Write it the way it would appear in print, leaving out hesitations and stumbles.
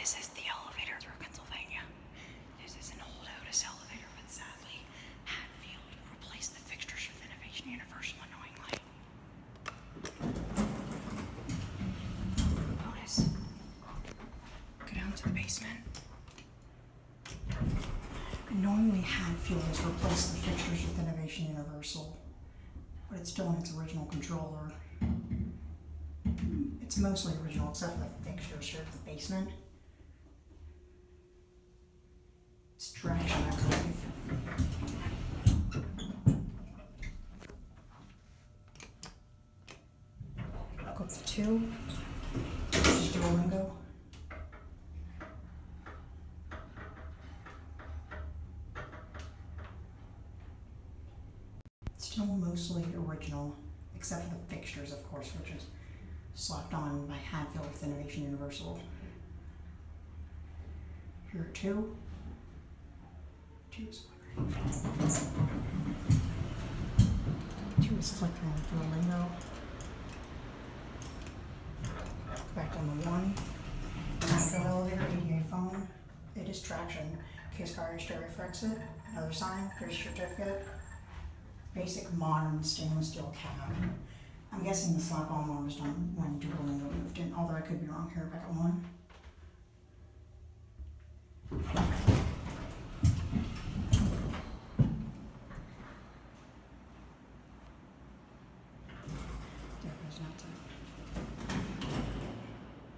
This is the elevator through Pennsylvania. This is an old Otis elevator, but sadly, Hadfield replaced the fixtures with Innovation Universal unknowingly. Otis, go down to the basement. Unknowingly, Hadfield has replaced the fixtures with Innovation Universal, but it's still in its original controller. It's mostly original except for the fixtures here at the basement. It's traction, I believe. Go up to 2. Just do a window. It's still mostly original, except for the fixtures, of course, which is slapped on by Hadfield with Innovation Universal. Here are 2. 2 is flickering. 2 is flickering through a window. Back on the 1. Hadfield elevator, ADA phone. It is traction. Case car stereo reflects it. Another sign. Here's your certificate. Basic modern stainless steel cab. I'm guessing the slap-on one was done when dual window moved in, although I could be wrong here. Back at 1.